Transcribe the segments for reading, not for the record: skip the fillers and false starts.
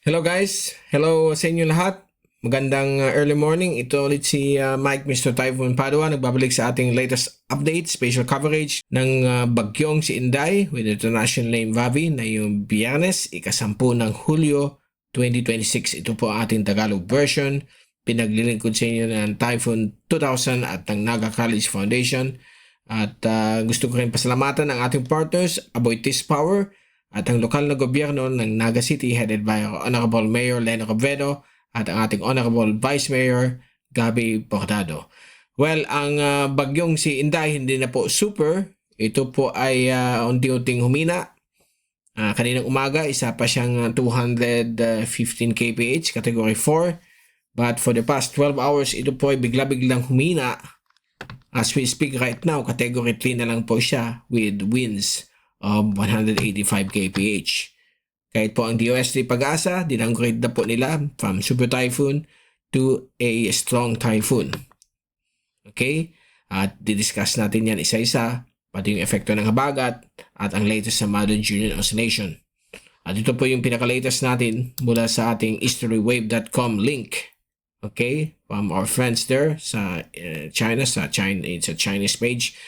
Hello guys! Hello sa inyo lahat. Magandang early morning. Ito ulit si Mike, Mr. Typhoon Padua. Nagbabalik sa ating latest update, special coverage ng bagyong si Inday with international name Vavi na yung Biyernes, ika-10 ng Hulyo 2026. Ito po ating Tagalog version. Pinaglilingkod sa inyo ng Typhoon 2000 at ng Naga College Foundation. At gusto ko rin pasalamatan ang ating partners, Aboitiz Power, at ang lokal na gobyerno ng Naga City headed by Honorable Mayor Leno Robredo at ang ating Honorable Vice Mayor Gabby Bordado. Well, ang bagyong si Inday hindi na po super. Ito po ay unti-unting humina. Kaninang umaga, isa pa siyang 215 kph, Category 4. But for the past 12 hours, ito po ay bigla-biglang humina. As we speak right now, Category 3 na lang po siya with winds of 185 kph. Kahit po ang DOST Pag-asa, dinanggrade na po nila from super typhoon to a strong typhoon. Okay? At didiscuss natin yan isa-isa, pati yung epekto ng habagat at ang latest sa Modern Julian Oscillation. At ito po yung pinaka-latest natin mula sa ating historywave.com link. Okay? From our friends there sa China, sa Chinese page.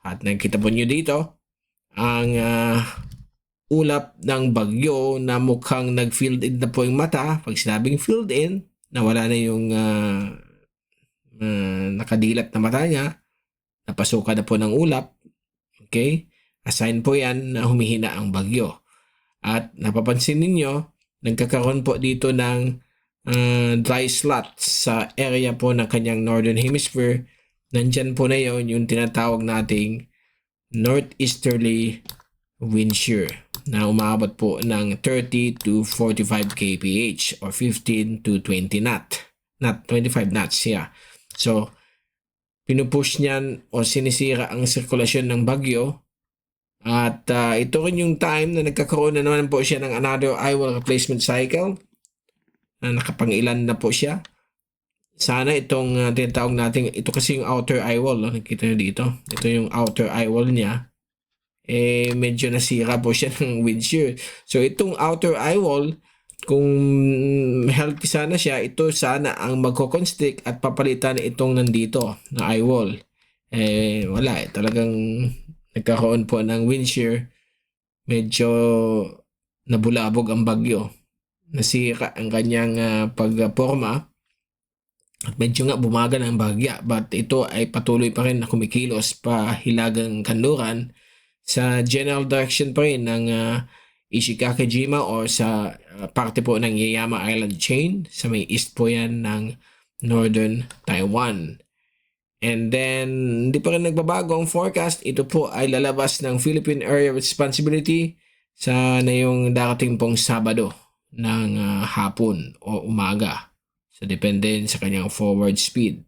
At nakita po nyo dito, ang ulap ng bagyo na mukhang nag-filled in na po yung mata. Pag sinabing filled in, nawala na yung nakadilat na mata niya, napasukan na po ng ulap. Okay? Assign po yan na humihina ang bagyo. At napapansin ninyo, nagkakaroon po dito ng dry slot sa area po ng kanyang northern hemisphere. Nandyan po na yun yung tinatawag nating northeasterly wind shear na umabot po ng 30 to 45 kph or 15 to 20 knot. Not 25 knots, yeah. So, pinupush niyan o sinisira ang sirkulasyon ng bagyo. At ito rin yung time na nagkakaroon na naman po siya ng another eye wall replacement cycle. Nakapangilan na po siya. Sana itong tinatawag natin, ito kasi yung outer eye wall, nakita nyo dito. Ito yung outer eye wall niya. Medyo nasira po siya ng wind shear. So itong outer eye wall, kung healthy sana siya, ito sana ang magko-constrict at papalitan itong nandito na eye wall. Wala talagang nagkaroon po ng wind shear. Medyo nabulabog ang bagyo. Nasira ang kanyang pagporma. At medyo nga bumagal ang bagya, but ito ay patuloy pa rin na kumikilos pa hilagang kanluran sa general direction pa rin ng Ishigaki-jima or sa parte po ng Yaeyama Island chain. Sa may east po yan ng northern Taiwan. And then, hindi pa rin nagbabago ang forecast. Ito po ay lalabas ng Philippine Area of Responsibility sa na yung darating pong Sabado ng hapon o umaga. So, depende sa kanyang forward speed.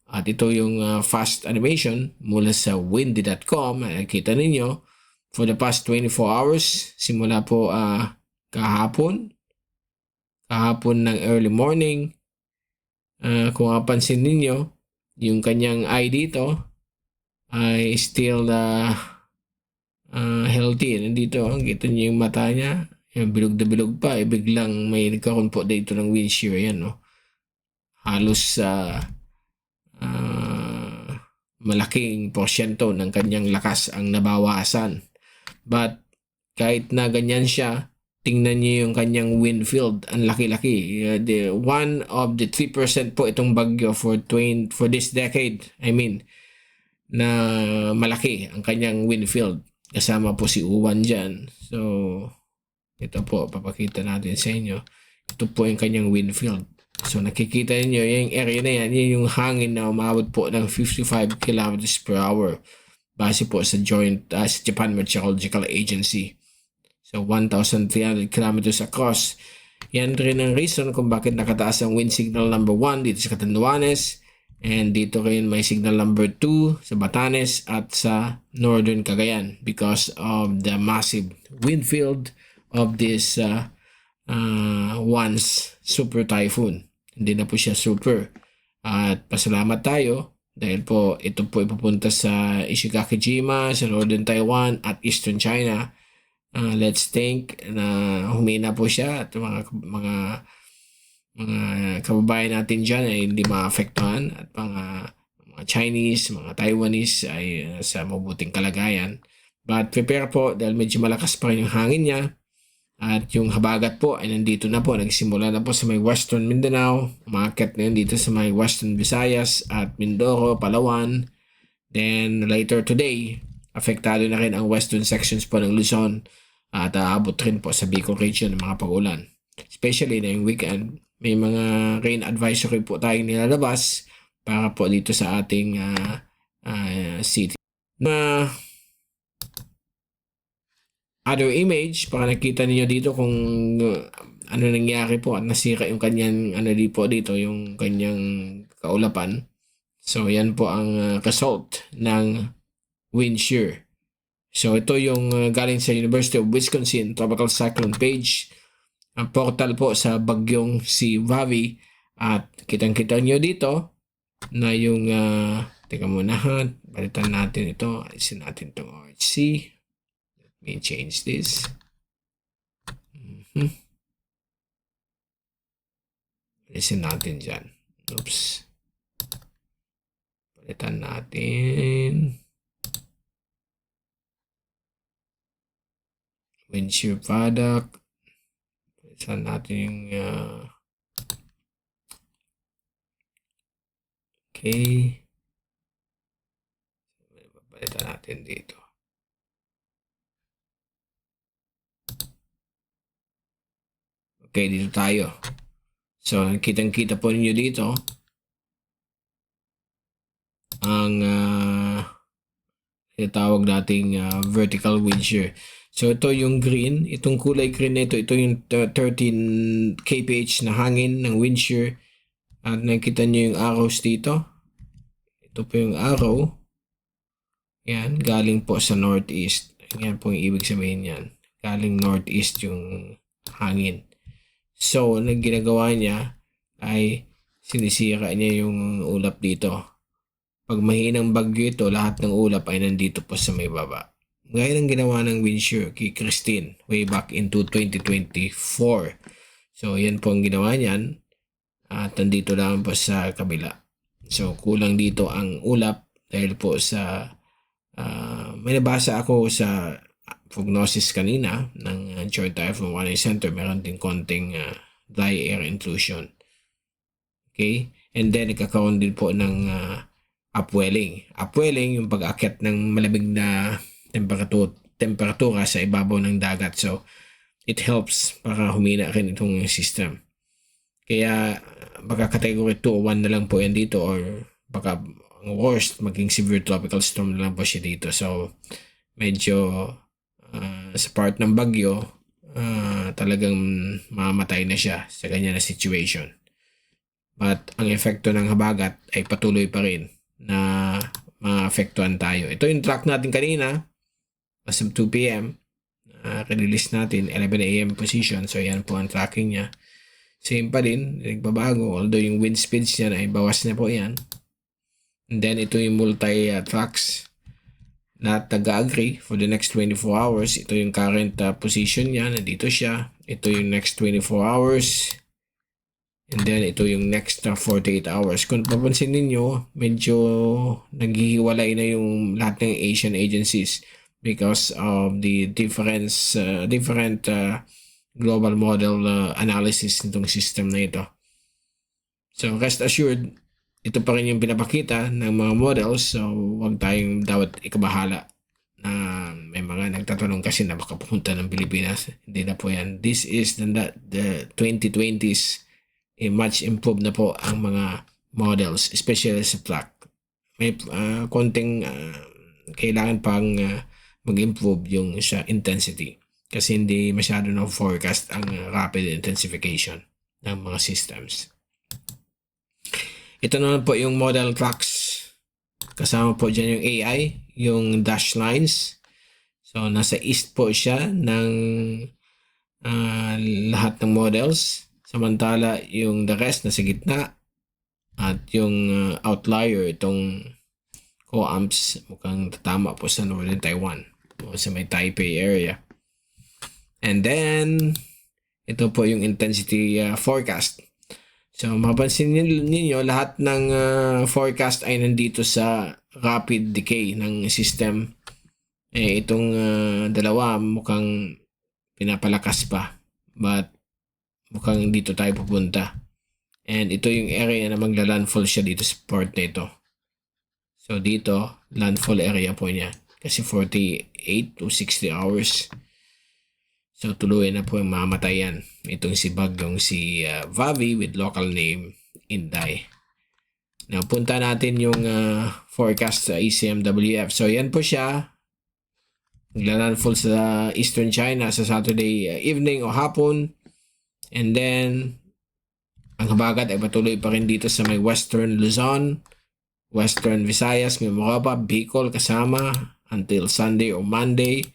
At ito yung fast animation mula sa windy.com. Nakikita ninyo, for the past 24 hours, simula po kahapon ng early morning, kung mapansin ninyo, yung kanyang eye dito ay still healthy. Nandito, kita niyo yung mata niya. Yung bilog na bilog pa. Biglang may nagkaroon po dito ng wind shear. Yan, no? Halos malaking porsyento ng kanyang lakas ang nabawasan. But kahit na ganyan siya, tingnan niyo yung kanyang wind field. Ang laki-laki. One of the 3% po itong bagyo for this decade. I mean, na malaki ang kanyang wind field. Kasama po si Uwan dyan. So, ito po, papakita natin sa inyo. Ito po yung kanyang wind field. So nakikita niyo yung area na yan, yun yung hangin na umabot po ng 55 km per hour base po sa sa Japan Meteorological Agency. So 1,300 kilometers across. Yan rin ang reason kung bakit nakataas ang wind signal number 1 dito sa Catanduanes, and dito rin may signal number 2 sa Batanes at sa Northern Cagayan because of the massive wind field of this once super typhoon. Hindi na po siya super. At pasalamat tayo dahil po ito po ipupunta sa Ishigaki-jima, sa Northern Taiwan at Eastern China let's think na humina po siya at mga kababayan natin dyan ay hindi maapektuhan at mga Chinese, mga Taiwanese ay sa mabuting kalagayan. But prepare po dahil medyo malakas pa rin yung hangin niya at yung habagat po ay nandito na po. Nagsimula na po sa may Western Mindanao, umakyat na yun dito sa may Western Visayas at Mindoro, Palawan. Then later today, apektado na rin ang western sections po ng Luzon at aabot rin po sa Bicol region ng mga pag-ulan. Especially na yung weekend, may mga rain advisory po tayong nilalabas para po dito sa ating city. Other image, para nakita niyo dito kung ano nangyari po at nasira yung kanyang dito, yung kanyang kaulapan. So yan po ang result ng wind shear. So ito yung galing sa University of Wisconsin Tropical Cyclone page. Ang portal po sa bagyong si Vavi at kitang-kita nyo dito na yung teka muna ha, balitan natin ito, alisin natin itong OHC. Let me change this. Alisin natin dyan. Oops. Balitan natin. Wind shear product. Balitan natin yung okay. Balitan natin dito. Okay, dito tayo. So, kitang-kita po ninyo dito ang tinatawag nating vertical wind shear. So, ito yung green. Itong kulay green na ito yung 13 kph na hangin ng wind shear. At nakita nyo yung arrows dito. Ito po yung arrow. Yan, galing po sa northeast. Yan po yung ibig sabihin yan. Galing northeast yung hangin. So, ang ginagawa niya ay sinisira niya yung ulap dito. Pag mahinang bagyo ito, lahat ng ulap ay nandito po sa may baba. Gaya ng ginawa ng wind shear kay Christine way back into 2024. So, yan po ang ginawa niyan. At nandito lang po sa kabila. So, kulang dito ang ulap dahil po sa may nabasa ako sa prognosis kanina ng Joint Typhoon Warning Center, meron din konting dry air intrusion. Okay? And then, nagkakaroon din po ng upwelling. Upwelling, yung pag-akyat ng malamig na temperatura sa ibabaw ng dagat. So, it helps para humina rin itong system. Kaya, baka category 2 o 1 na lang po yan dito or baka ang worst, maging severe tropical storm na lang po siya dito. So, medyo sa part ng bagyo, talagang mamatay na siya sa ganyan na situation. But ang epekto ng habagat ay patuloy pa rin na maapektuhan tayo. Ito yung track natin kanina as of 2 p.m. Release natin 11 a.m. position. So yan po ang tracking niya. Same pa din, nagbabago. Although yung wind speeds niya ay bawas na po yan. And then ito yung multi-tracks na taga-agree for the next 24 hours. Ito yung current position niya. Nandito siya. Ito yung next 24 hours. And then, ito yung next 48 hours. Kung papansin ninyo, medyo naghihiwalay na yung lahat ng Asian agencies because of the different global model analysis nitong system na ito. So, rest assured, ito pa rin yung pinapakita ng mga models. So, huwag tayong dapat ikabahala na may mga nagtatanong kasi na baka pumunta ng Pilipinas. Hindi na po yan. This is the 2020s. Much improved na po ang mga models, especially sa track. May konting kailangan pang mag-improve yung sa intensity kasi hindi masyado na forecast ang rapid intensification ng mga systems. Ito naman po yung model tracks. Kasama po dyan yung AI, yung dash lines. So, nasa east po siya ng lahat ng models. Samantala, yung the rest nasa gitna. At yung outlier, itong co-amps, mukhang tatama po sa Northern Taiwan o sa may Taipei area. And then, ito po yung intensity forecast. So, mapapansin ninyo, lahat ng forecast ay nandito sa rapid decay ng system. Itong dalawa mukhang pinapalakas pa. But, mukhang dito tayo pupunta. And ito yung area na magla-landfall siya dito sa port na ito. So, dito, landfall area po niya. Kasi 48 to 60 hours. So, tuloy na po yung mamatay yan. Itong si bagyong si Vavi with local name Inday. Now, punta natin yung forecast sa ECMWF. So, yan po siya. Nagla-landfall sa Eastern China sa Saturday evening o hapon. And then, ang habagat ay patuloy pa rin dito sa may Western Luzon, Western Visayas, Mimoapa, Bicol kasama until Sunday or Monday.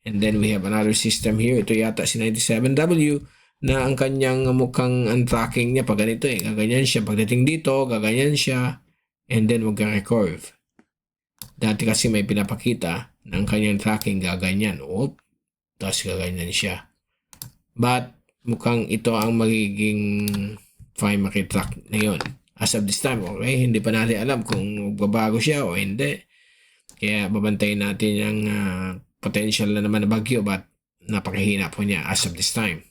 And then we have another system here. Ito yata si 97W na ang kanyang mukhang ang tracking niya pag ganito gaganyan siya. Pagdating dito, gaganyan siya. And then magka-recurve. Dati kasi may pinapakita na ang kanyang tracking gaganyan. Tapos gaganyan siya. But mukhang ito ang magiging primary track na yun. As of this time, okay? Hindi pa natin alam kung magbabago siya o hindi. Kaya babantayin natin yung potential na naman na bagyo but napakahina po niya as of this time.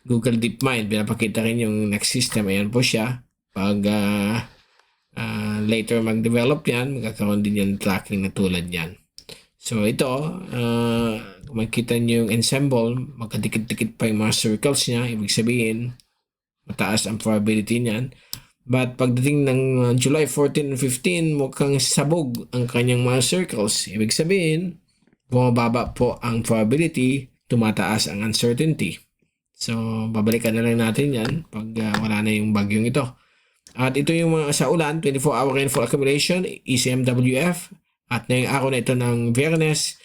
Google DeepMind, pinapakita rin yung next system. Ayan po siya. Pag later mag-develop yan, magkakaroon din yung tracking na tulad yan. So ito, kung makikita nyo yung ensemble, magkadikit-dikit pa yung mga circles niya. Ibig sabihin, mataas ang probability niyan. But pagdating ng July 14 and 15, mukhang sabog ang kanyang mga circles. Ibig sabihin, bumababa po ang probability, tumataas ang uncertainty. So, babalikan na lang natin yan pag wala na yung bagyong ito. At ito yung mga sa ulan, 24-hour rainfall accumulation, ECMWF. At ngayong araw na ito ng Biyernes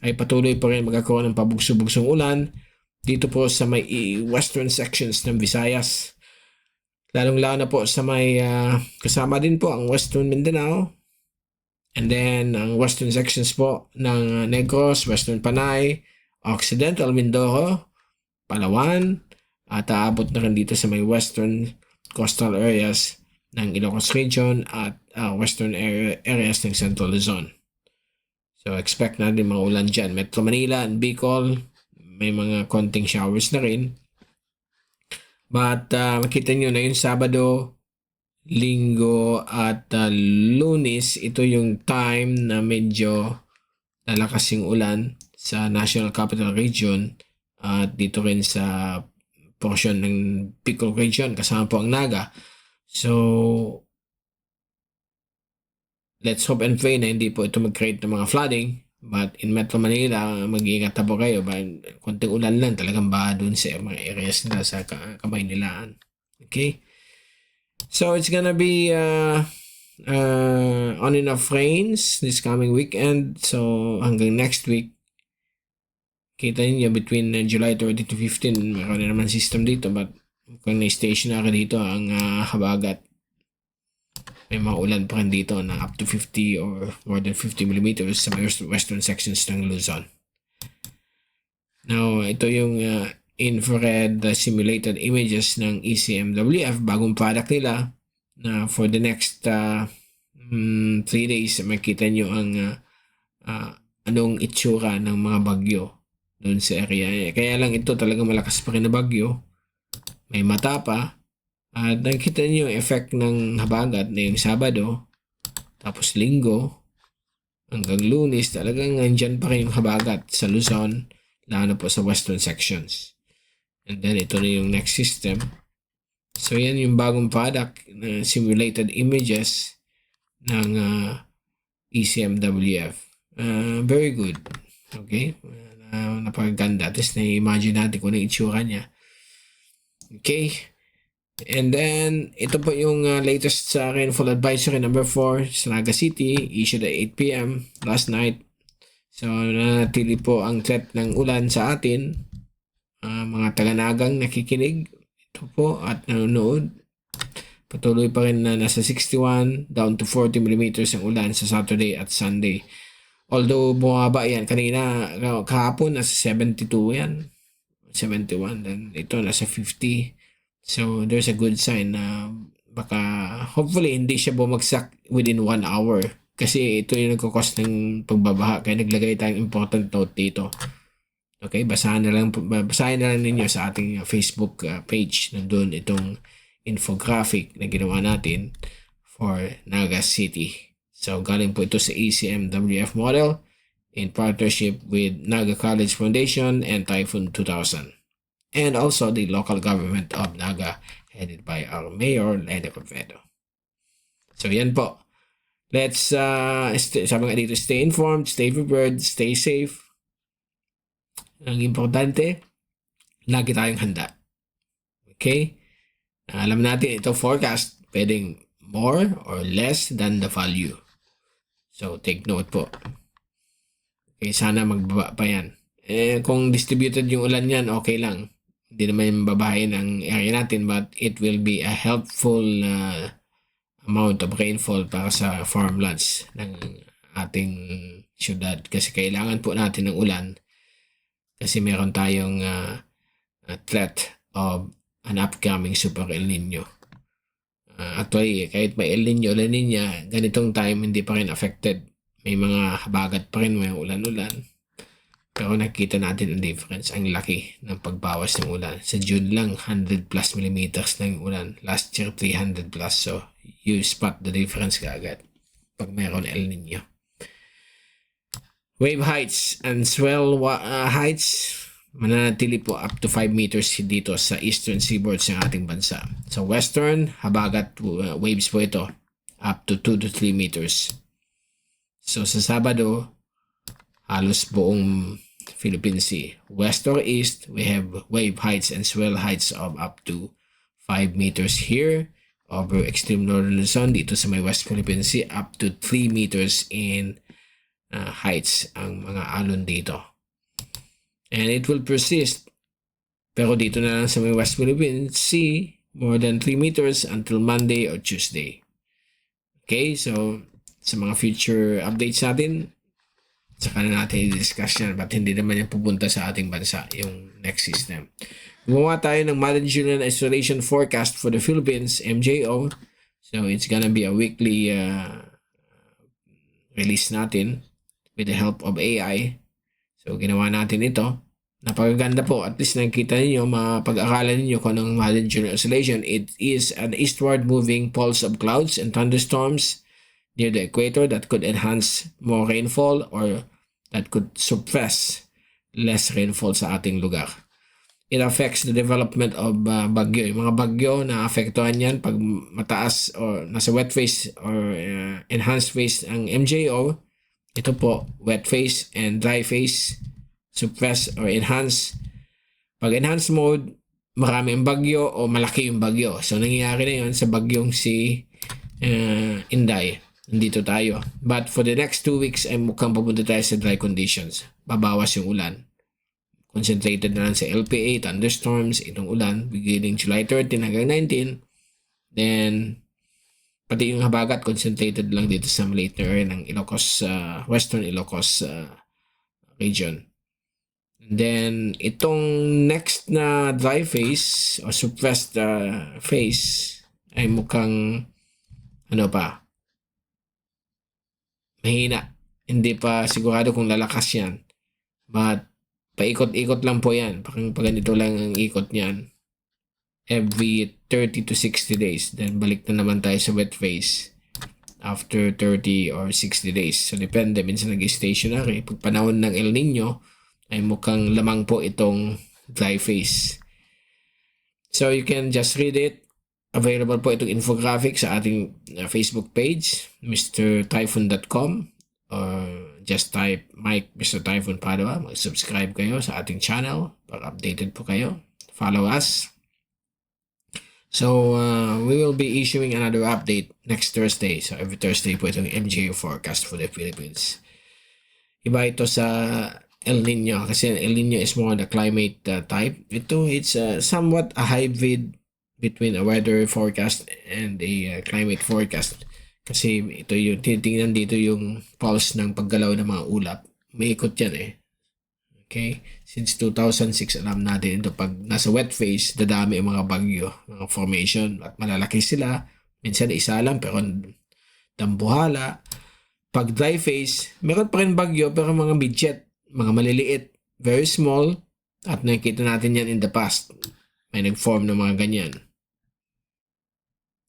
ay patuloy pa rin magkakaroon ng pabugso-bugsong ulan dito po sa may western sections ng Visayas. Lalong-lalo na po sa may kasama din po ang Western Mindanao. And then ang western sections po ng Negros, Western Panay, Occidental Mindoro, Palawan, at aabot na rin dito sa may western coastal areas ng Ilocos Region at western areas ng Central Luzon. So expect natin mga ulan dyan. Metro Manila and Bicol, may mga konting showers na rin. But makita nyo na yung Sabado, Linggo at Lunes, ito yung time na medyo lalakas yung ulan sa National Capital Region at dito rin sa portion ng Bicol Region kasama po ang Naga. So let's hope and pray na hindi po ito mag-create ng mga flooding. But in Metro Manila, mag-iingat po kayo. Konting ulan lang, talagang baha dun sa mga areas nila sa kamay nilaan. Okay? So it's gonna be on and off rains this coming weekend. So hanggang next week, kita niyo between July 30 to 15, meron na naman system dito. But kung na-stationary dito ang habagat, may mga ulan pa rin dito na up to 50 or more than 50 millimeters sa western sections ng Luzon. Now, ito yung infrared simulated images ng ECMWF, bagong product nila na for the next 3 days makita nyo ang anong itsura ng mga bagyo doon sa area. Kaya lang ito talagang malakas pa rin na bagyo. May mata pa. At nakikita niyo yung effect ng habagat na yung Sabado, tapos Linggo, hanggang Lunes, talagang nandyan pa rin yung habagat sa Luzon, lalo po sa western sections. And then ito na yung next system. So yan yung bagong product na simulated images ng ECMWF. Very good. Okay? Napakaganda. Tapos na-imagine natin kung ano yung itsura niya. Okay? And then, ito po yung latest sa rainfall advisory number 4 sa Naga City, issued at 8 p.m. last night. So, nanatili po ang threat ng ulan sa atin. Mga taga-nagang nakikinig. Ito po at nanonood. Patuloy pa rin na nasa 61 down to 40 millimeters ang ulan sa Saturday at Sunday. Although bumaba yan. Kanina, kahapon, nasa 72 yan. 71. Then ito, nasa 50. So, there's a good sign na baka, hopefully, hindi siya bumagsak within 1 hour. Kasi ito yung nagkakos ng pagbabaha. Kaya naglagay tayong important note dito. Okay, basahin na lang ninyo sa ating Facebook page. Nandun itong infographic na ginawa natin for Naga City. So, galing po ito sa ECMWF model in partnership with Naga College Foundation and Typhoon 2000. And also the local government of Naga headed by our Mayor, Leda Corvedo. So, yan po. Let's, sabi nga dito, stay informed, stay prepared, stay safe. Ang importante, lagi tayong handa. Okay? Alam natin ito forecast, pwedeng more or less than the value. So, take note po. Okay, sana magbaba pa yan. Kung distributed yung ulan yan, okay lang. Hindi naman babahayin ang area natin, but it will be a helpful amount of rainfall para sa farmlands ng ating syudad. Kasi kailangan po natin ng ulan kasi meron tayong threat of an upcoming Super El Nino. Actually, kahit may El Nino, La Nina, ganitong time hindi pa rin affected. May mga habagat pa rin, may ulan-ulan. Pero nakita natin ang difference, ang laki ng pagbawas ng ulan. Sa June lang, 100 plus millimeters na yung ulan. Last year, 300 plus. So, you spot the difference kaagad pag mayroon El Nino. Wave heights and swell heights mananatili po up to 5 meters dito sa eastern seaboards ng ating bansa. Sa western, habagat waves po ito up to 2 to 3 meters. So sa Sabado, halos buong Philippine Sea. West or east, we have wave heights and swell heights of up to 5 meters here. Over extreme northern Luzon, dito sa may West Philippine Sea, up to 3 meters in heights ang mga alon dito. And it will persist. Pero dito na lang sa may West Philippine Sea, more than 3 meters until Monday or Tuesday. Okay, so sa mga future updates natin, saka na natin i-discuss yan, but hindi naman yan pupunta sa ating bansa, yung next system. Gumawa tayo ng Managerial Isolation Forecast for the Philippines, MJO. So it's gonna be a weekly release natin with the help of AI. So ginawa natin ito. Napakaganda po. At least nakikita ninyo, mapag-aralan ninyo kung anong managerial oscillation. It is an eastward moving pulse of clouds and thunderstorms near the equator that could enhance more rainfall or that could suppress less rainfall sa ating lugar. It affects the development of bagyo. Yung mga bagyo na afektuhan yan pag mataas or nasa wet phase or enhanced phase ang MJO. Ito po, wet phase and dry phase, suppress or enhance. Pag enhance mode, marami ang bagyo o malaki yung bagyo. So, nangyayari na yun sa bagyong si Inday. Nandito tayo. But for the next 2 weeks, ay mukhang pupunta tayo sa dry conditions. Babawas yung ulan. Concentrated na lang sa LPA, thunderstorms, itong ulan, beginning July 13 hanggang 19. Then, pati yung habagat, concentrated lang dito sa maliit na area ng Ilocos, Western Ilocos region. And then, itong next na dry phase o suppressed phase ay mukhang mahina. Hindi pa sigurado kung lalakas yan. But, paikot-ikot lang po yan. Parang ganito lang ang ikot niyan. Every 30 to 60 days. Then, balik na naman tayo sa wet phase after 30 or 60 days. So, depende. Minsan nag-stationary. Pag panahon ng El Nino, ay mukhang lamang po itong dry phase. So, you can just read it. Available po itong infographic sa ating Facebook page, mrtyphoon.com, or just type Mike Mr. Typhoon Padua. Mag-subscribe kayo sa ating channel para updated po kayo. Follow us. So, we will be issuing another update next Thursday. So, every Thursday po itong MJO forecast for the Philippines. Iba ito sa El Nino kasi El Nino is more the climate type. It's somewhat a hybrid between a weather forecast and a climate forecast. Kasi ito yung tinitingnan dito yung pulse ng paggalaw ng mga ulap. May ikot yan eh. Okay? Since 2006, alam natin ito. Pag nasa wet phase, dadami ang mga bagyo, mga formation. At malalaki sila. Minsan isa lang, pero dambuhala. Pag dry phase, meron pa rin bagyo, pero mga midget, mga maliliit, very small. At nakikita natin yan in the past. May nag-form ng mga ganyan.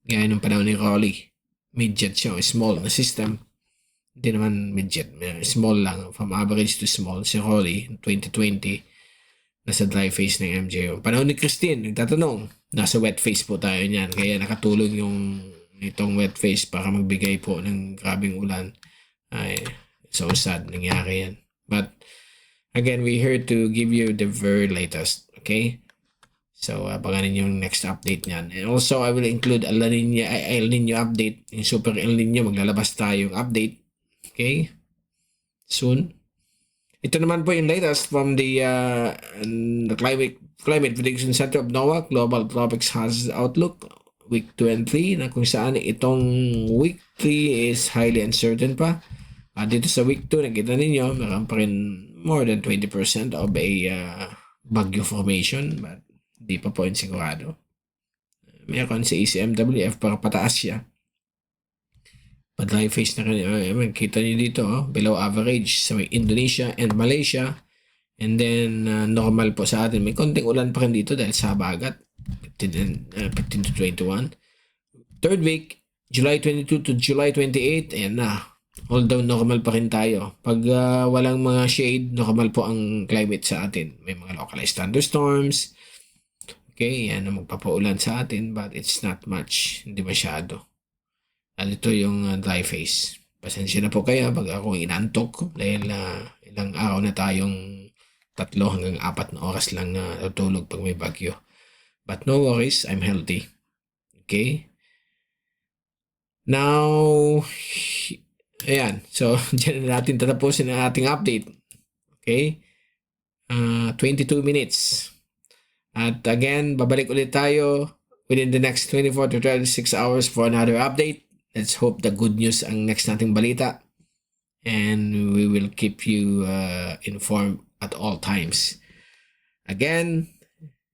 Gaya ng panahon ni Raleigh. Midget siya, small na system. Hindi naman midget, small lang. From average to small. Si Raleigh, 2020, nasa dry phase ng MJO. Panahon ni Christine, nagtatanong, nasa wet phase po tayo niyan. Kaya nakatulong yung itong wet phase para magbigay po ng grabing ulan. Ay, so sad, nangyari yan. But, again, we're here to give you the very latest, okay? So, abangan yung next update niyan. And also, I will include El Nino update. Yung Super El Nino, maglalabas tayong update. Okay? Soon. Ito naman po yung latest from the Climate Prediction Center of NOAA, Global Tropics Hazard Outlook, week 2 and 3, na kung saan itong week 3 is highly uncertain pa. Dito sa week 2, nakita ninyo, meron pa rin more than 20% of a bagyo formation, but di pa po yung sigurado. Meron si ECMWF para pataas siya. Pa-dry phase na rin. Kita nyo dito, below average sa Indonesia and Malaysia. And then, normal po sa atin. May konting ulan pa rin dito dahil sa bagat. 15 to 21. Third week, July 22 to July 28. Ayan na. Although normal pa rin tayo. Pag walang mga shade, normal po ang climate sa atin. May mga localized thunderstorms. Okay, yan ang magpapaulan sa atin, but it's not much. Hindi masyado. At ito yung dry phase. Pasensya na po kayo pag ako inantok dahil ilang araw na tayong 3 hanggang 4 na oras lang na tutulog pag may bagyo. But no worries, I'm healthy. Okay? Now, ayan. So, dyan na natin tatapusin ang ating update. Okay? 22 minutes. At again, babalik ulit tayo within the next 24 to 36 hours for another update. Let's hope the good news ang next nating balita. And we will keep you informed at all times. Again,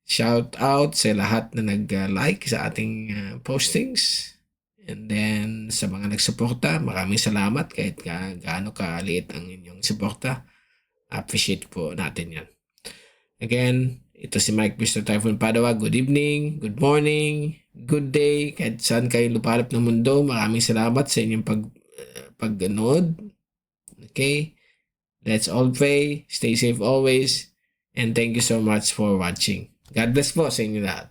shout out sa lahat na nag-like sa ating postings. And then sa mga nagsuporta, maraming salamat kahit gaano kaliit ang inyong suporta. Appreciate po natin yan. Again, ito si Mike Mr. Typhoon Padua. Good evening, good morning, good day. Kahit saan kayo lupalop ng mundo, maraming salamat sa inyong pagganood. Okay? Let's all pray. Stay safe always. And thank you so much for watching. God bless po sa inyo lahat.